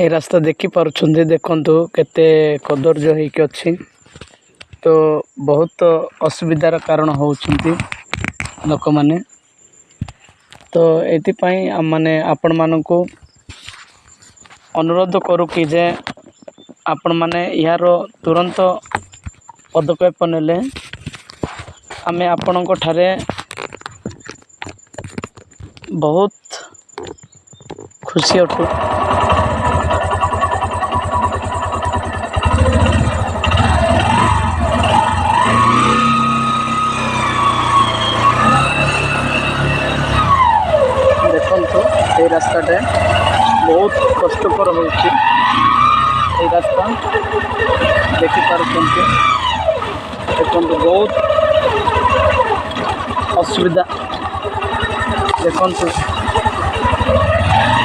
এই ରାସ୍ତା ଦେଖିପାରୁଛନ୍ତି, ଦେଖନ୍ତୁ କେତେ କଦର୍ଯ୍ୟ ହେଇକି ଅଛି। ତ ବହୁତ ଅସୁବିଧାର କାରଣ ହେଉଛନ୍ତି ଲୋକମାନେ। ତ ଏଥିପାଇଁ ଆମମାନେ ଆପଣମାନଙ୍କୁ ଅନୁରୋଧ କରୁ କି ଯେ ଆପଣମାନେ ଏହାର ତୁରନ୍ତ ପଦକ୍ଷେପ ନେଲେ ଆମେ ଆପଣଙ୍କ ଠାରେ ବହୁତ ଖୁସି ଅଟୁ। ଦେଖନ୍ତୁ এই ରାସ୍ତାଟା ବହୁତ କଷ୍ଟକର ହେଉଛି। এই ରାସ୍ତା ଦେଖିପାରୁଛନ୍ତି, ଦେଖନ୍ତୁ ବହୁତ ଅସୁବିଧା। ଦେଖନ୍ତୁ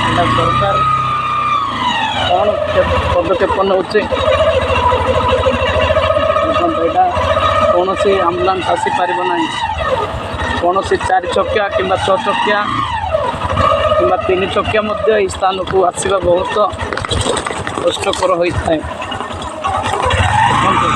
ଏଇଟା ସରକାର କ'ଣ ପଦକ୍ଷେପ ନେଉଛି। ଦେଖନ୍ତୁ ଏଇଟା କୌଣସି ଆମ୍ବୁଲାନ୍ସ ଆସିପାରିବ ନାହିଁ। କୌଣସି 4 ଚକିଆ କିମ୍ବା 6 ଚକିଆ କିମ୍ବା 3 ଚକିଆ ମଧ୍ୟ ଏହି ସ୍ଥାନକୁ ଆସିବା ବହୁତ କଷ୍ଟକର ହୋଇଥାଏ। ଦେଖନ୍ତୁ